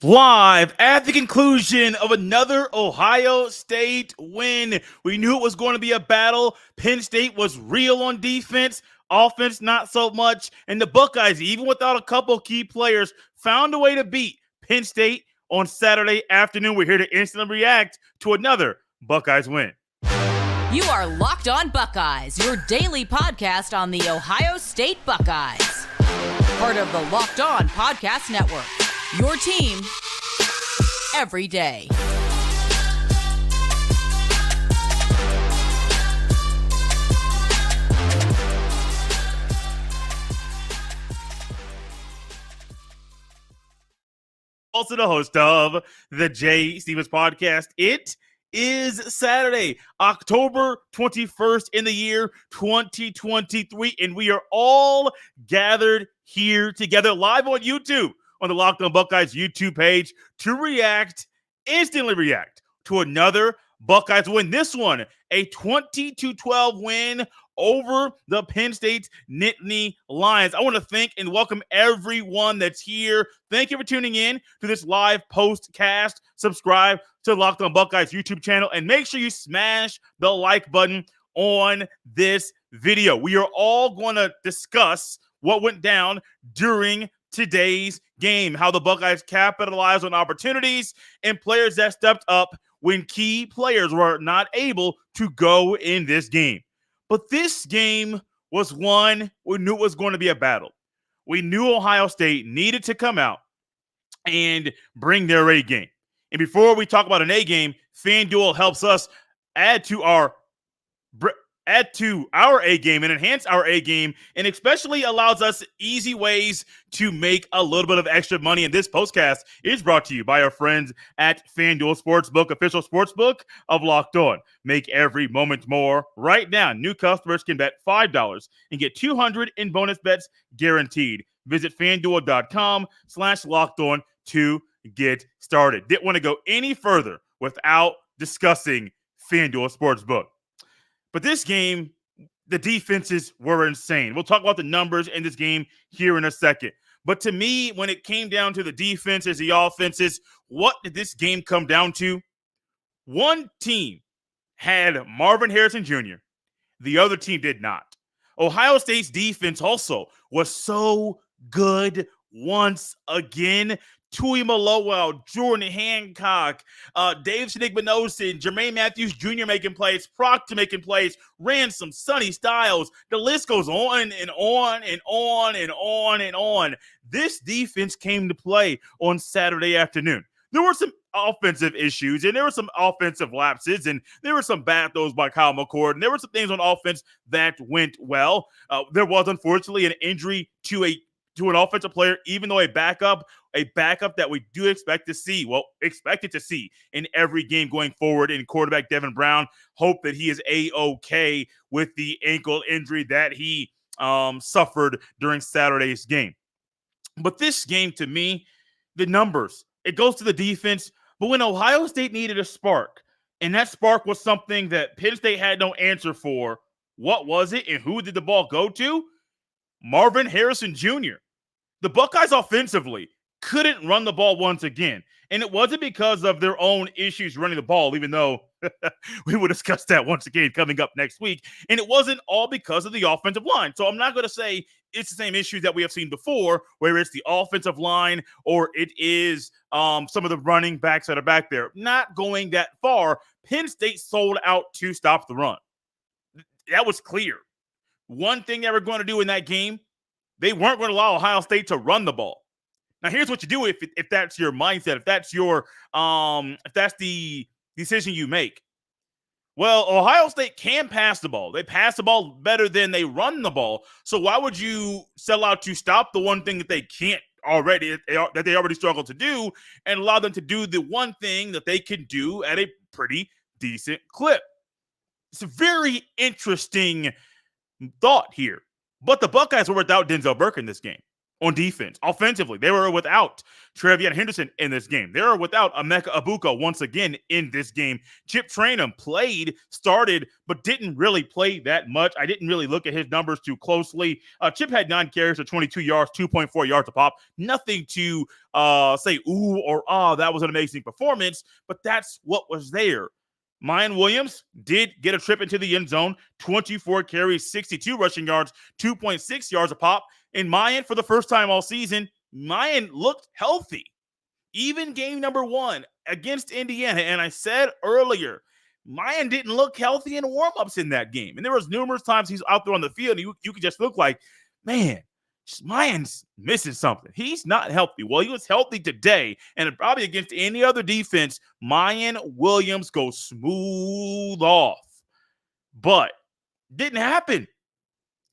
Live at the conclusion of another Ohio State win. We knew it was going to be a battle. Penn State was real on defense, offense not so much. And the Buckeyes, even without a couple key players, found a way to beat Penn State on Saturday afternoon. We're here to instantly react to another Buckeyes win. You are Locked On Buckeyes, your daily podcast on the Ohio State Buckeyes. Part of the Locked On Podcast Network. Your team every day. Also the host of the Jay Stevens Podcast. It is Saturday, October 21st in the year 2023, and we are all gathered here together live on YouTube, on the Locked On Buckeyes YouTube page, to instantly react to another Buckeyes win. This one, a 20-12 win over the Penn State Nittany Lions. I want to thank and welcome everyone that's here. Thank you for tuning in to this live postcast. Subscribe to the Locked On Buckeyes YouTube channel, and make sure you smash the like button on this video. We are all going to discuss what went down during today's game, how the Buckeyes capitalized on opportunities and players that stepped up when key players were not able to go in this game. But this game was one we knew it was going to be a battle. We knew Ohio State needed to come out and bring their A game. And before we talk about an A game, FanDuel helps us add to our A game and enhance our A game, and especially allows us easy ways to make a little bit of extra money. And this postcast is brought to you by our friends at FanDuel Sportsbook, official sportsbook of Locked On. Make every moment more. Right now, new customers can bet $5 and get $200 in bonus bets guaranteed. Visit FanDuel.com/LockedOn to get started. Didn't want to go any further without discussing FanDuel Sportsbook. But this game, the defenses were insane. We'll talk about the numbers in this game here in a second. But to me, when it came down to the defenses, the offenses, what did this game come down to? One team had Marvin Harrison Jr. The other team did not. Ohio State's defense also was so good once again. Tuimoloau, Jordan Hancock, Dave Shinigmanosin, Jermaine Matthews Jr. making plays, Proctor making plays, Ransom, Sonny Styles. The list goes on and on and on and on and on. This defense came to play on Saturday afternoon. There were some offensive issues, and there were some offensive lapses, and there were some bad throws by Kyle McCord, and there were some things on offense that went well. There was, unfortunately, an injury to an offensive player, even though a backup that we do expected to see in every game going forward. In quarterback Devin Brown, hope that he is A-okay with the ankle injury that he suffered during Saturday's game. But this game, to me, the numbers, it goes to the defense. But when Ohio State needed a spark, and that spark was something that Penn State had no answer for, what was it and who did the ball go to? Marvin Harrison Jr. The Buckeyes offensively couldn't run the ball once again. And it wasn't because of their own issues running the ball, even though we will discuss that once again coming up next week. And it wasn't all because of the offensive line. So I'm not going to say it's the same issues that we have seen before, where it's the offensive line or it is some of the running backs that are back there. Not going that far. Penn State sold out to stop the run. That was clear. One thing they were going to do in that game, they weren't going to allow Ohio State to run the ball. Now, here's what you do if that's your mindset, if that's the decision you make. Well, Ohio State can pass the ball. They pass the ball better than they run the ball. So why would you sell out to stop the one thing that they can't already, that they already struggle to do, and allow them to do the one thing that they can do at a pretty decent clip? It's a very interesting thought here. But the Buckeyes were without Denzel Burke in this game. on defense. Offensively, they were without Trevion Henderson in this game. They were without Emeka Abuka once again in this game. Chip Trayanum started, but didn't really play that much. I didn't really look at his numbers too closely. Chip had 9 carries for 22 yards, 2.4 yards a pop. Nothing to say ooh or ah, that was an amazing performance, but that's what was there. Mayan Williams did get a trip into the end zone, 24 carries, 62 rushing yards, 2.6 yards a pop. And Mayan, for the first time all season, Mayan looked healthy. Even game number 1 against Indiana. And I said earlier, Mayan didn't look healthy in warmups in that game. And there was numerous times he's out there on the field, and you could just look like, man, Mayan's missing something. He's not healthy. Well, he was healthy today, and probably against any other defense, Mayan Williams goes smooth off. But didn't happen.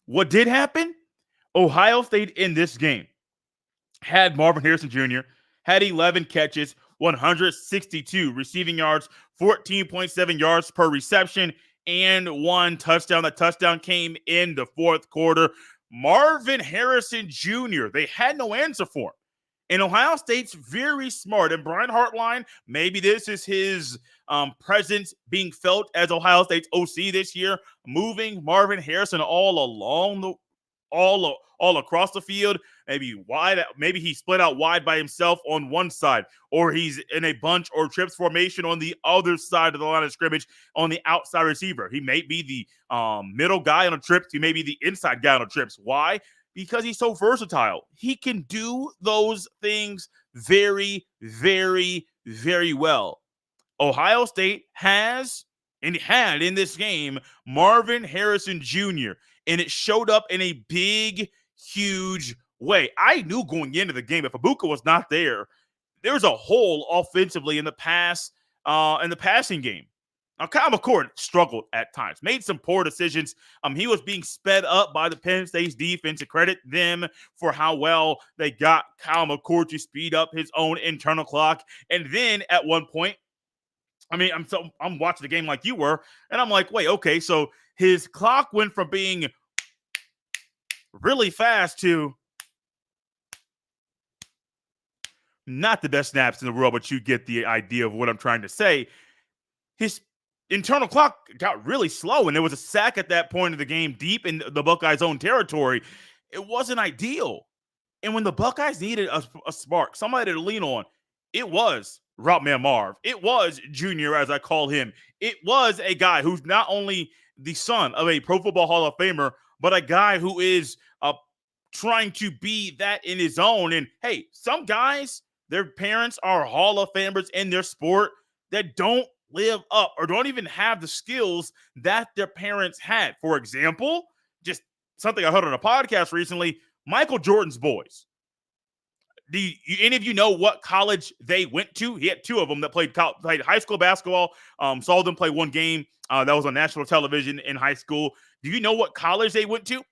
What did happen? Ohio State in this game had Marvin Harrison Jr., had 11 catches, 162 receiving yards, 14.7 yards per reception, and 1 touchdown. That touchdown came in the fourth quarter. Marvin Harrison Jr., they had no answer for him. And Ohio State's very smart. And Brian Hartline, maybe this is his presence being felt as Ohio State's OC this year, moving Marvin Harrison all across the field, maybe wide. Maybe he split out wide by himself on one side, or he's in a bunch or trips formation on the other side of the line of scrimmage on the outside receiver. He may be the middle guy on a trip. He may be the inside guy on a trips. Why? Because he's so versatile. He can do those things very, very, very well. Ohio State has and had in this game Marvin Harrison Jr., and it showed up in a big, huge way. I knew going into the game, if Abuka was not there, there's a hole offensively in the passing game. Now, Kyle McCord struggled at times, made some poor decisions. He was being sped up by the Penn State defense. To credit them for how well they got Kyle McCord to speed up his own internal clock. And then at one point, I'm watching the game like you were, and I'm like, wait, okay, so his clock went from being really fast to not the best snaps in the world, but you get the idea of what I'm trying to say. His internal clock got really slow, and there was a sack at that point of the game deep in the Buckeyes' own territory. It wasn't ideal. And when the Buckeyes needed a spark, somebody to lean on, it was Route Man Marv. It was Junior, as I call him. It was a guy who's not only the son of a Pro Football Hall of Famer, but a guy who is trying to be that in his own. And hey, some guys, their parents are Hall of Famers in their sport that don't live up or don't even have the skills that their parents had. For example, just something I heard on a podcast recently, Michael Jordan's boys. Do any of you know what college they went to? He had 2 of them that played high school basketball. Saw them play one game that was on national television in high school. Do you know what college they went to?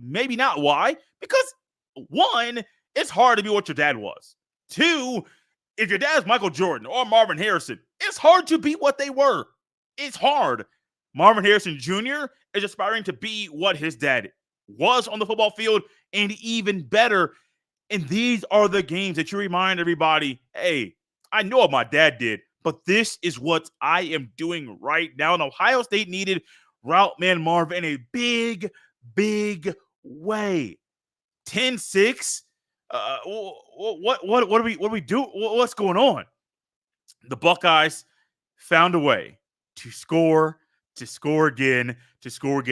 Maybe not. Why? Because 1, it's hard to be what your dad was. 2, if your dad's Michael Jordan or Marvin Harrison, it's hard to be what they were. It's hard. Marvin Harrison Jr. is aspiring to be what his dad was on the football field, and even better. And these are the games that you remind everybody, hey, I know what my dad did, but this is what I am doing right now. And Ohio State needed Route Man Marv in a big, big way. 10-6. What do we do? What's going on? The Buckeyes found a way to score again.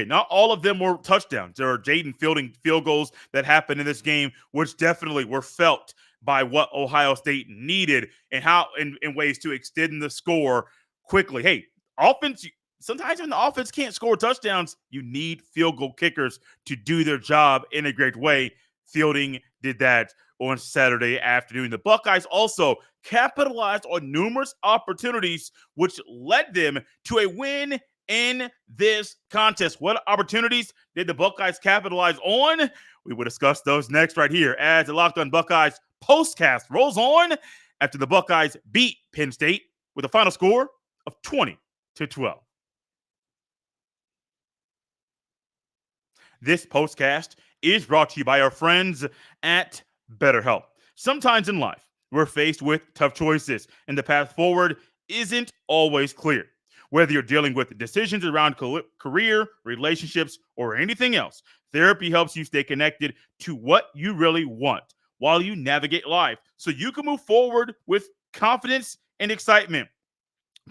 Not all of them were touchdowns. There are Jaden Fielding field goals that happened in this game, which definitely were felt by what Ohio State needed and how in ways to extend the score quickly. Hey, offense, sometimes when the offense can't score touchdowns, you need field goal kickers to do their job in a great way. Fielding did that on Saturday afternoon. The Buckeyes also capitalized on numerous opportunities, which led them to a win in this contest. What opportunities did the Buckeyes capitalize on? We will discuss those next right here as the Locked On Buckeyes postcast rolls on after the Buckeyes beat Penn State with a final score of 20-12. This postcast is brought to you by our friends at BetterHelp. Sometimes in life, we're faced with tough choices, and the path forward isn't always clear. Whether you're dealing with decisions around career, relationships, or anything else, therapy helps you stay connected to what you really want while you navigate life so you can move forward with confidence and excitement.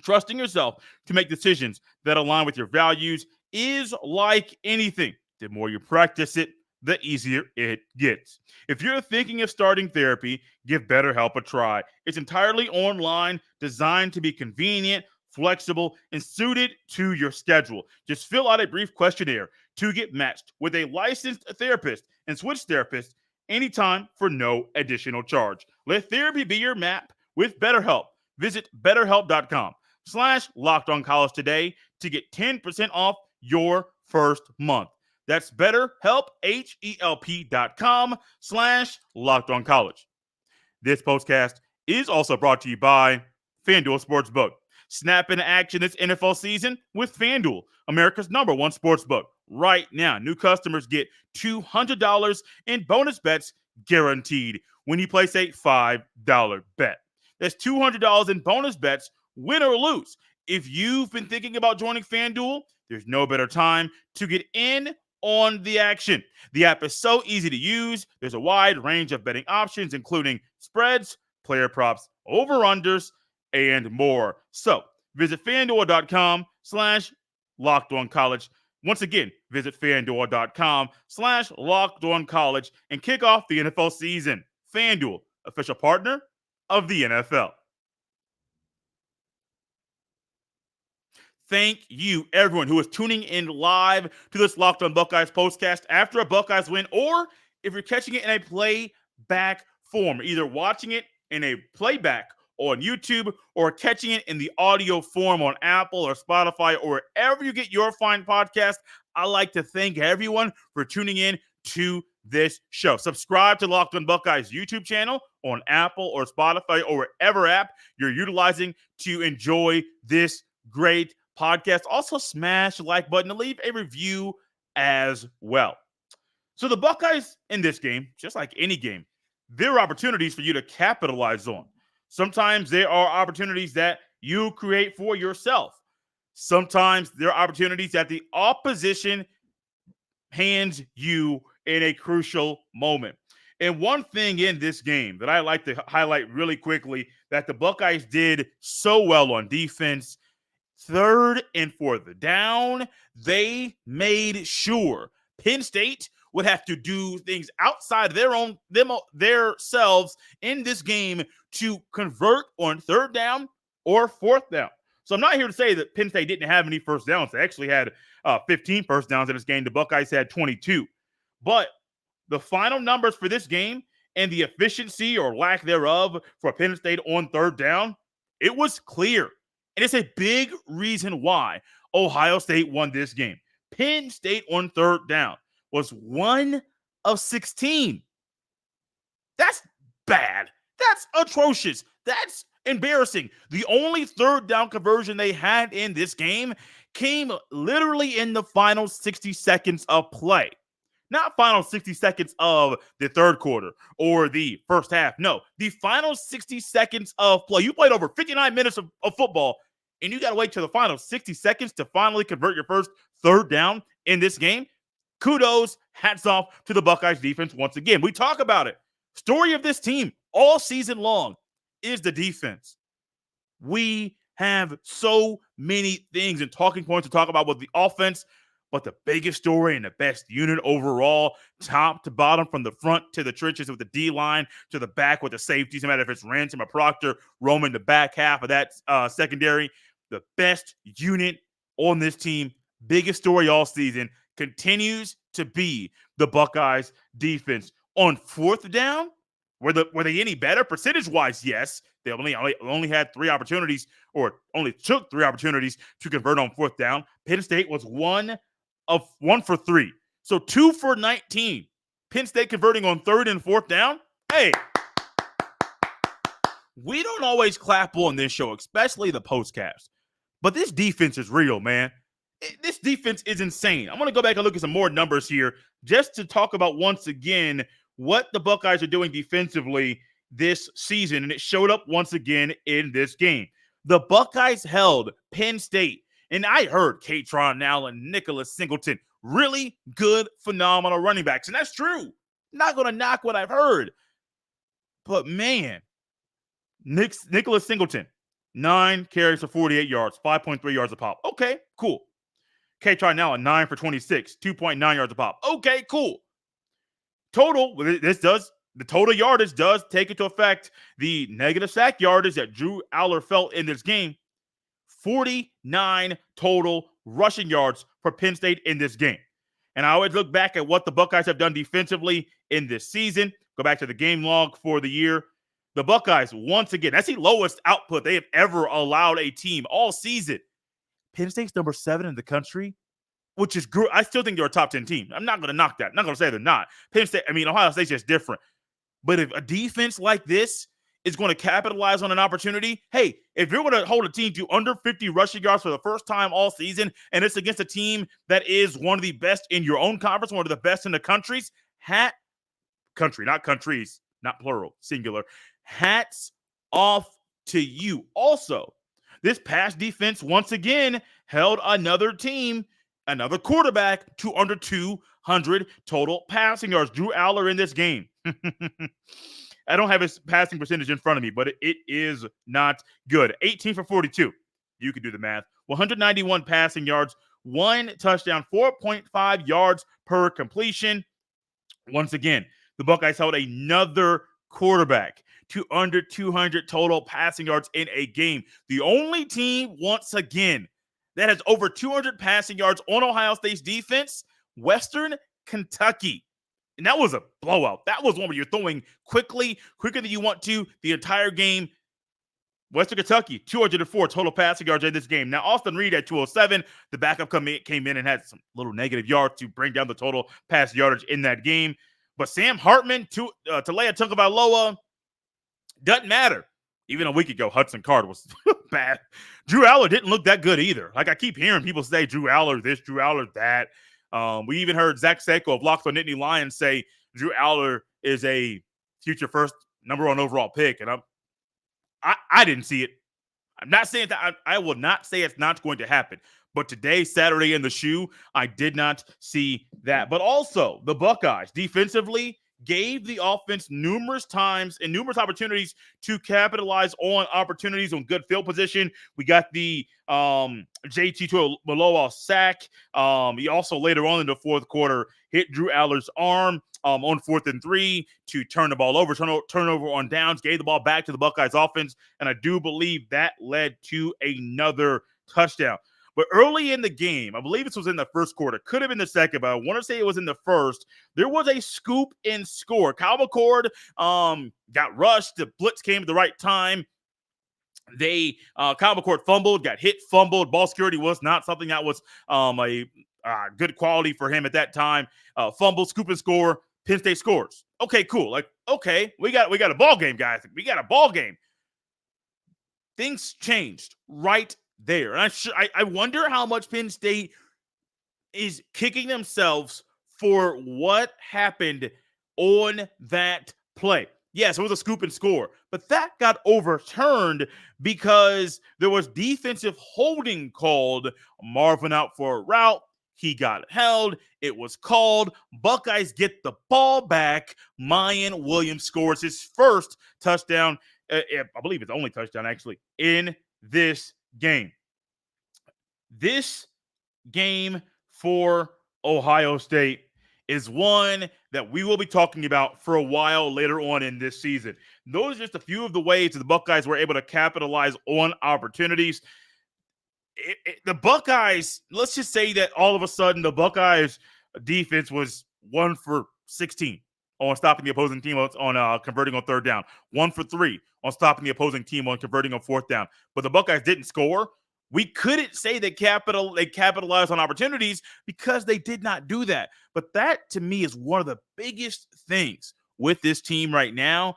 Trusting yourself to make decisions that align with your values is like anything. The more you practice it, the easier it gets. If you're thinking of starting therapy, give BetterHelp a try. It's entirely online, designed to be convenient, flexible, and suited to your schedule. Just fill out a brief questionnaire to get matched with a licensed therapist and switch therapists anytime for no additional charge. Let therapy be your map with BetterHelp. Visit betterhelp.com/lockedoncollege today to get 10% off your first month. That's BetterHelp, HELP.com/lockedoncollege. This podcast is also brought to you by FanDuel Sportsbook. Snap into action this NFL season with FanDuel, America's #1 sportsbook. Right now, new customers get $200 in bonus bets guaranteed when you place a $5 bet. That's $200 in bonus bets, win or lose. If you've been thinking about joining FanDuel, there's no better time to get in on the action. The app is so easy to use. There's a wide range of betting options, including spreads, player props, over-unders, and more. So visit FanDuel.com/lockedoncollege. Once again, visit FanDuel.com/lockedoncollege and kick off the NFL season. FanDuel, official partner of the NFL. Thank you, everyone who is tuning in live to this Locked On Buckeyes postcast after a Buckeyes win, or if you're catching it in a playback form, either watching it in a playback on YouTube or catching it in the audio form on Apple or Spotify or wherever you get your fine podcast. I'd like to thank everyone for tuning in to this show. Subscribe to Locked On Buckeyes YouTube channel on Apple or Spotify or wherever app you're utilizing to enjoy this great podcast. Also, smash the like button and leave a review as well. So the Buckeyes in this game, just like any game, there are opportunities for you to capitalize on. Sometimes there are opportunities that you create for yourself. Sometimes there are opportunities that the opposition hands you in a crucial moment. And one thing in this game that I like to highlight really quickly that the Buckeyes did so well on defense, 3rd and 4th down, they made sure Penn State would have to do things outside of their selves in this game to convert on 3rd down or 4th down. So I'm not here to say that Penn State didn't have any first downs. They actually had 15 first downs in this game. The Buckeyes had 22. But the final numbers for this game and the efficiency or lack thereof for Penn State on 3rd down, it was clear. And it's a big reason why Ohio State won this game. Penn State on 3rd down was 1 of 16. That's bad. That's atrocious. That's embarrassing. The only 3rd down conversion they had in this game came literally in the final 60 seconds of play. Not final 60 seconds of the 3rd quarter or the first half. No, the final 60 seconds of play. You played over 59 minutes of football, and you got to wait till the final 60 seconds to finally convert your first 3rd down in this game. Kudos, hats off to the Buckeyes defense once again. We talk about it. Story of this team all season long is the defense. We have so many things and talking points to talk about with the offense, but the biggest story and the best unit overall, top to bottom, from the front to the trenches with the D-line to the back with the safeties, no matter if it's Ransom or Proctor roaming the back half of that secondary, the best unit on this team, biggest story all season, continues to be the Buckeyes defense. On 4th down, were they any better? Percentage-wise, yes. They only had 3 opportunities, or only took 3 opportunities to convert on 4th down. Penn State was 1 for 3. So 2 for 19. Penn State converting on 3rd and 4th down. Hey, we don't always clap on this show, especially the postcast. But this defense is real, man. This defense is insane. I'm going to go back and look at some more numbers here just to talk about, once again, what the Buckeyes are doing defensively this season, and it showed up once again in this game. The Buckeyes held Penn State, and I heard Katron Allen, Nicholas Singleton, really good, phenomenal running backs, and that's true. Not going to knock what I've heard. But man, Nicholas Singleton, 9 carries for 48 yards, 5.3 yards a pop. Okay, cool. Katron Allen, 9 for 26, 2.9 yards a pop. Okay, cool. Total, the total yardage does take into effect the negative sack yardage that Drew Aller felt in this game. 49 total rushing yards for Penn State in this game. And I always look back at what the Buckeyes have done defensively in this season. Go back to the game log for the year. The Buckeyes, once again, that's the lowest output they have ever allowed a team all season. Penn State's number 7 in the country, which is good. I still think they're a top 10 team. I'm not going to knock that. I'm not going to say they're not. Penn State, Ohio State's just different. But if a defense like this is going to capitalize on an opportunity, hey, if you're going to hold a team to under 50 rushing yards for the first time all season, and it's against a team that is one of the best in your own conference, one of the best in the countries, not countries, not plural, singular, hats off to you. Also, this pass defense once again held another quarterback to under 200 total passing yards. Drew Aller in this game. I don't have his passing percentage in front of me, but it is not good. 18 for 42. You can do the math. 191 passing yards, 1 touchdown, 4.5 yards per completion. Once again, the Buckeyes held another quarterback to under 200 total passing yards in a game. The only team, once again, that has over 200 passing yards on Ohio State's defense, Western Kentucky. And that was a blowout. That was one where you're throwing quicker than you want to the entire game. Western Kentucky, 204 total passing yards in this game. Now, Austin Reed at 207. The backup came in and had some little negative yards to bring down the total pass yardage in that game. But Sam Hartman, Talea Tagovailoa, doesn't matter. Even a week ago, Hudson Card was bad. Drew Aller didn't look that good either. Like, I keep hearing people say Drew Aller this, Drew Aller that. We even heard Zach Seiko of Locked on Nittany Lions say Drew Aller is a future first number 1 overall pick. And I didn't see it. I'm not saying that. I will not say it's not going to happen. But today, Saturday in the shoe, I did not see that. But also, the Buckeyes defensively gave the offense numerous times and numerous opportunities to capitalize on opportunities on good field position. We got the JT Tuimoloau sack. He also later on in the fourth quarter hit Drew Aller's arm on 4th and 3 to turn the ball over, turnover on downs, gave the ball back to the Buckeyes offense, and I do believe that led to another touchdown. But early in the game, I believe this was in the first quarter, could have been the second, but I want to say it was in the first. There was a scoop and score. Kyle McCord got rushed. The blitz came at the right time. Kyle McCord got fumbled. Ball security was not something that was a good quality for him at that time. Fumble, scoop and score. Penn State scores. Okay, cool. Like, okay, we got a ball game, guys. We got a ball game. Things changed right there. And I wonder how much Penn State is kicking themselves for what happened on that play. Yes, it was a scoop and score, but that got overturned because there was defensive holding called. Marvin out for a route. He got held. It was called. Buckeyes get the ball back. Mayan Williams scores his first touchdown. I believe it's the only touchdown, actually, in this game. This game for Ohio State is one that we will be talking about for a while later on in this season. Those are just a few of the ways that the Buckeyes were able to capitalize on opportunities. The Buckeyes, let's just say that all of a sudden the Buckeyes defense was 1 for 16 on stopping the opposing team on converting on 3rd down, 1 for 3 on stopping the opposing team on converting on 4th down. But the Buckeyes didn't score. We couldn't say they capitalized on opportunities because they did not do that. But that, to me, is one of the biggest things with this team right now.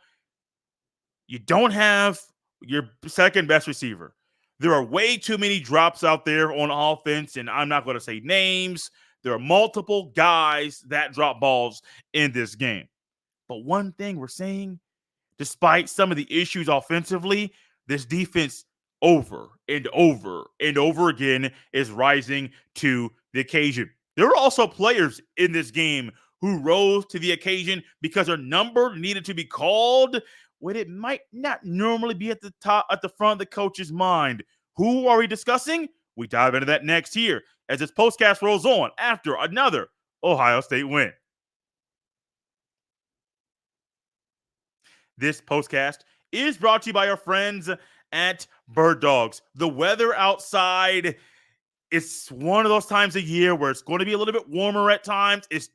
You don't have your second best receiver. There are way too many drops out there on offense, and I'm not going to say names. There are multiple guys that drop balls in this game. But one thing we're saying, despite some of the issues offensively, this defense over and over and over again is rising to the occasion. There were also players in this game who rose to the occasion because their number needed to be called when it might not normally be at the top, at the front of the coach's mind. Who are we discussing? We dive into that next here as this postcast rolls on after another Ohio State win. This postcast is brought to you by our friends at Birddogs. The weather outside, it's one of those times of year where it's going to be a little bit warmer at times. It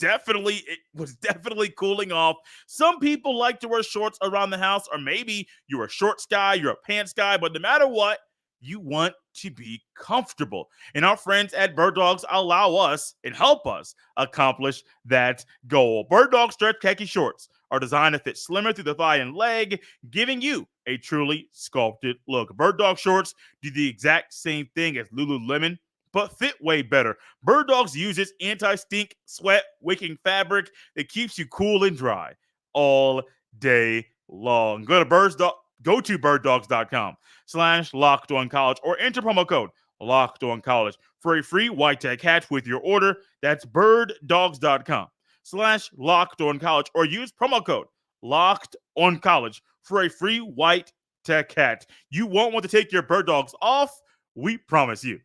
was definitely cooling off. Some people like to wear shorts around the house, or maybe you're a shorts guy, you're a pants guy, but no matter what, you want to be comfortable. And our friends at Birddogs allow us and help us accomplish that goal. Birddogs stretch khaki shorts are designed to fit slimmer through the thigh and leg, giving you a truly sculpted look. Birddog shorts do the exact same thing as Lululemon, but fit way better. Birddogs uses anti-stink, sweat, wicking fabric that keeps you cool and dry all day long. Go to birddogs.com/LockedOnCollege or enter promo code LockedOnCollege for a free white tag hat with your order. That's birddogs.com/LockedOnCollege or use promo code LockedOnCollege for a free white tech hat. You won't want to take your bird dogs off. We promise you.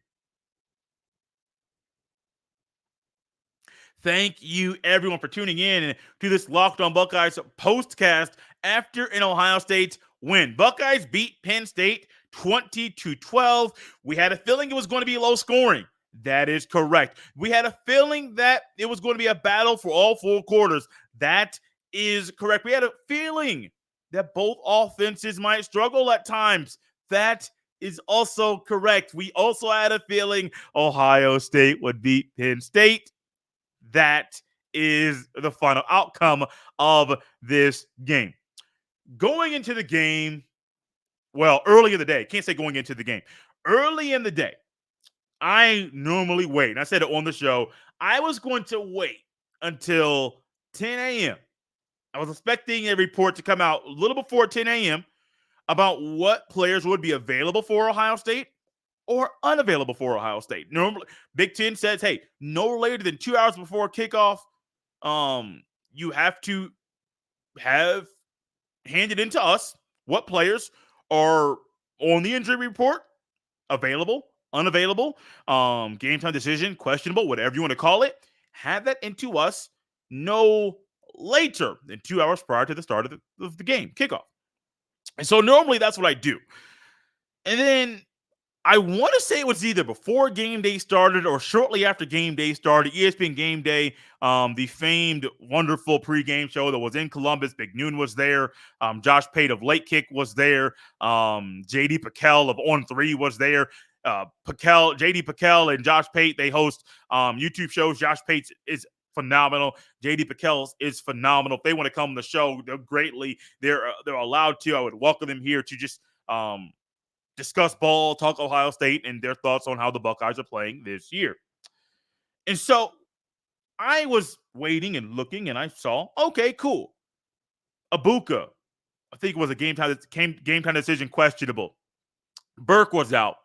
Thank you, everyone, for tuning in to this Locked On Buckeyes postcast after an Ohio State win. Buckeyes beat Penn State 20-12. We had a feeling it was going to be low scoring. That is correct. We had a feeling that it was going to be a battle for all four quarters. That is correct. We had a feeling that both offenses might struggle at times. That is also correct. We also had a feeling Ohio State would beat Penn State. That is the final outcome of this game. Going into the game, well, early in the day, can't say going into the game. Early in the day, I normally wait. And I said it on the show. I was going to wait until 10 a.m. I was expecting a report to come out a little before 10 a.m. about what players would be available for Ohio State or unavailable for Ohio State. Normally, Big Ten says, hey, no later than 2 hours before kickoff, you have to have handed into us what players are on the injury report, available, unavailable, game time decision, questionable, whatever you want to call it. Have that into us no later than 2 hours prior to the start of the game, kickoff. And so normally that's what I do. And then I want to say it was either before game day started or shortly after game day started. ESPN Game Day, the famed, wonderful pregame show that was in Columbus. Big Noon was there. Josh Pate of Late Kick was there. JD Pickell of On 3 was there. JD Pickell and Josh Pate, they host YouTube shows. Josh Pate is phenomenal. JD Pickell is phenomenal. If they want to come on the show, they're allowed to. I would welcome them here to just discuss ball, talk Ohio State, and their thoughts on how the Buckeyes are playing this year. And so I was waiting and looking, and I saw, okay, cool. Abuka, I think it was a game time decision questionable. Burke was out.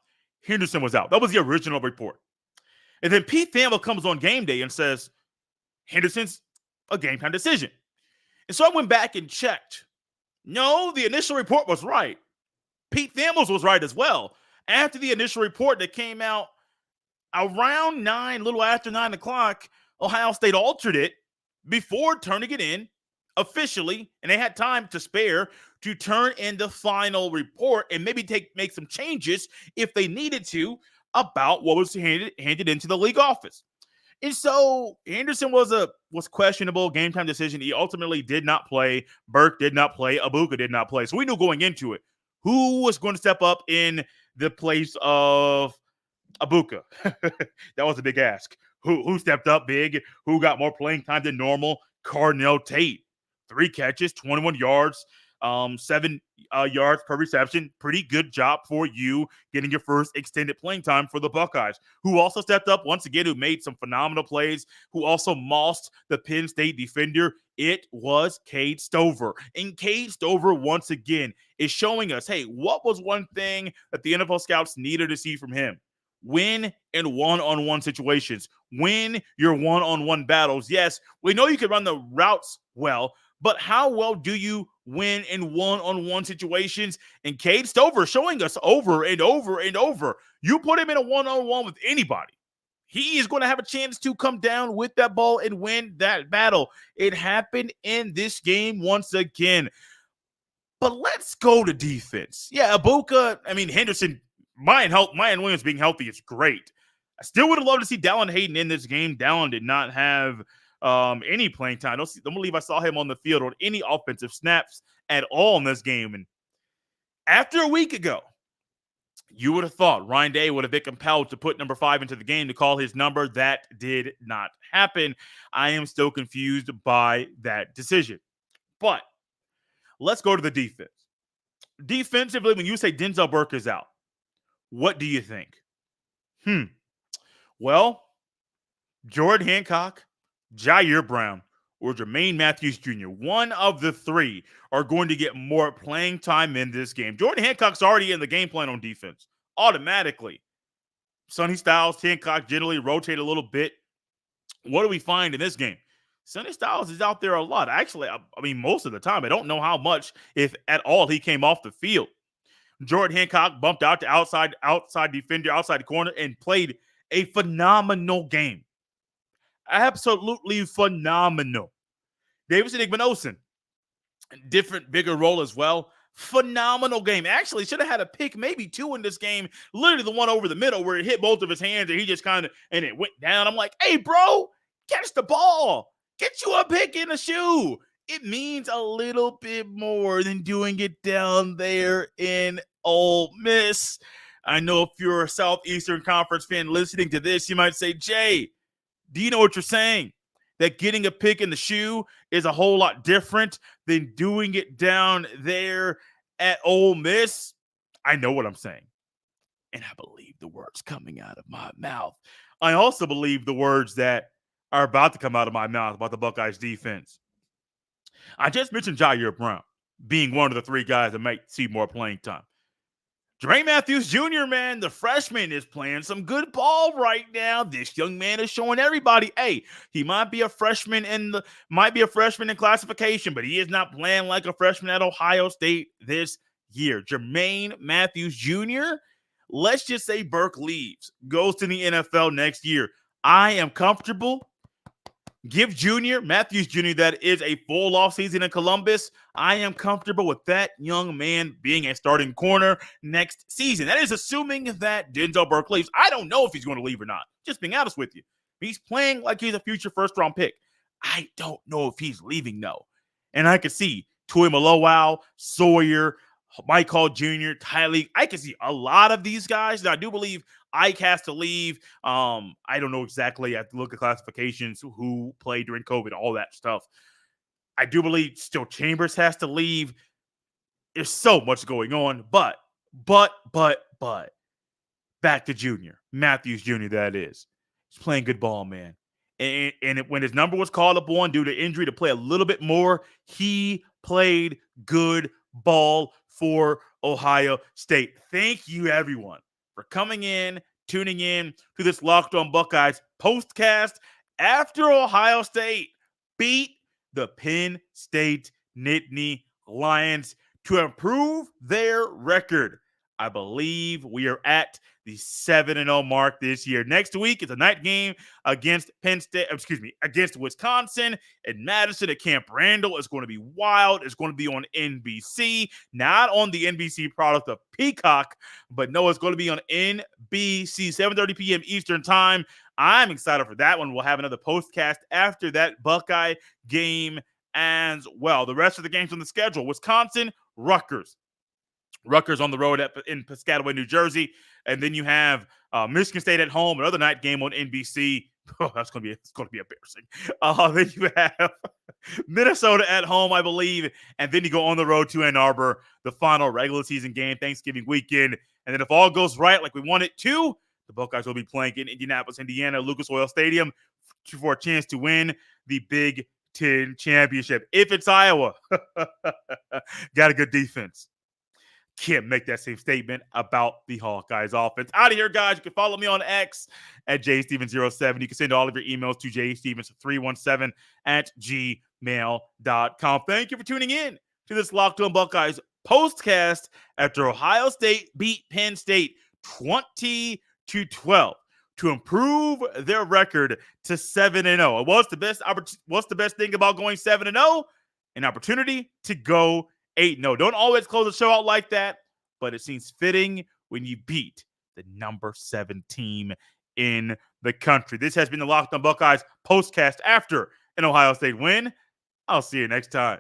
Henderson was out. That was the original report. And then Pete Thamel comes on game day and says, Henderson's a game time decision. And so I went back and checked. No, the initial report was right. Pete Thamel was right as well. After the initial report that came out around 9, a little after 9 o'clock, Ohio State altered it before turning it in officially, and they had time to spare to turn in the final report and maybe make some changes if they needed to about what was handed into the league office. And so Henderson was questionable, game time decision. He ultimately did not play. Burke did not play. Abuka did not play. So we knew going into it who was going to step up in the place of Abuka. That was a big ask. Who stepped up big? Who got more playing time than normal? Carnell Tate. 3 catches, 21 yards. 7 yards per reception. Pretty good job for you getting your first extended playing time for the Buckeyes, who also stepped up once again, who made some phenomenal plays, who also mossed the Penn State defender. It was Cade Stover. And Cade Stover, once again, is showing us, hey, what was one thing that the NFL scouts needed to see from him? Win in one-on-one situations. Win your one-on-one battles. Yes, we know you can run the routes well, but how well do you win in one-on-one situations? And Cade Stover showing us over and over and over. You put him in a one-on-one with anybody, he is going to have a chance to come down with that ball and win that battle. It happened in this game once again. But let's go to defense. Yeah, Abuka, Henderson, Mayan Williams being healthy is great. I still would have loved to see Dallin Hayden in this game. Dallin did not have any playing time. I don't believe I saw him on the field on any offensive snaps at all in this game. And after a week ago, you would have thought Ryan Day would have been compelled to put number 5 into the game to call his number. That did not happen. I am still confused by that decision. But let's go to the defense. Defensively, when you say Denzel Burke is out, what do you think? Well, Jordan Hancock, Jair Brown, or Jermaine Matthews Jr., one of the 3 are going to get more playing time in this game. Jordan Hancock's already in the game plan on defense automatically. Sonny Styles, Hancock generally rotate a little bit. What do we find in this game? Sonny Styles is out there a lot. Actually, most of the time. I don't know how much, if at all, he came off the field. Jordan Hancock bumped out to outside defender, outside the corner, and played a phenomenal game. Absolutely phenomenal. Davidson Igbinosun, different, bigger role as well. Phenomenal game. Actually, should have had a pick, maybe 2 in this game. Literally the one over the middle where it hit both of his hands and he just and it went down. I'm like, hey, bro, catch the ball. Get you a pick in a shoe. It means a little bit more than doing it down there in Ole Miss. I know if you're a Southeastern Conference fan listening to this, you might say, Jay, do you know what you're saying? That getting a pick in the shoe is a whole lot different than doing it down there at Ole Miss? I know what I'm saying. And I believe the words coming out of my mouth. I also believe the words that are about to come out of my mouth about the Buckeyes defense. I just mentioned Jair Brown being one of the 3 guys that might see more playing time. Jermaine Matthews Jr., man, the freshman is playing some good ball right now. This young man is showing everybody, hey, he might be a freshman in classification, but he is not playing like a freshman at Ohio State this year. Jermaine Matthews Jr., let's just say Burke leaves, goes to the NFL next year. I am comfortable. Give Matthews Jr., that is a full offseason in Columbus. I am comfortable with that young man being a starting corner next season. That is assuming that Denzel Burke leaves. I don't know if he's going to leave or not. Just being honest with you. He's playing like he's a future first-round pick. I don't know if he's leaving, though. And I could see Tuimoloau, Sawyer, Mike Hall Jr., Tylee. I can see a lot of these guys. Now, I do believe Ike has to leave. I don't know exactly. I have to look at classifications, who played during COVID, all that stuff. I do believe still Chambers has to leave. There's so much going on. But, back to Junior. Matthews Jr., that is. He's playing good ball, man. And when his number was called upon due to injury to play a little bit more, he played good ball for Ohio State. Thank you, everyone, for coming in, tuning in to this Locked On Buckeyes postcast after Ohio State beat the Penn State Nittany Lions to improve their record. I believe we are at the 7-0 mark this year. Next week, it's a night game against against Wisconsin and Madison at Camp Randall. It's going to be wild. It's going to be on NBC, not on the NBC product of Peacock, but no, it's going to be on NBC, 7:30 p.m. Eastern time. I'm excited for that one. We'll have another postcast after that Buckeye game as well. The rest of the games on the schedule: Wisconsin, Rutgers on the road in Piscataway, New Jersey. And then you have Michigan State at home, another night game on NBC. Oh, it's gonna be embarrassing. Then you have Minnesota at home, I believe, and then you go on the road to Ann Arbor, the final regular season game, Thanksgiving weekend. And then if all goes right, like we want it to, the Buckeyes will be playing in Indianapolis, Indiana, Lucas Oil Stadium for a chance to win the Big Ten championship. If it's Iowa, got a good defense. Can't make that same statement about the Hawkeyes offense. Out of here, guys. You can follow me on X at jstevens07. You can send all of your emails to jstevens317@gmail.com. Thank you for tuning in to this Locked On Buckeyes postcast after Ohio State beat Penn State 20-12 to improve their record to 7-0. What's the best thing about going 7-0? An opportunity to go 8-0. Don't always close the show out like that, but it seems fitting when you beat the number 7 team in the country. This has been the Locked On Buckeyes postcast after an Ohio State win. I'll see you next time.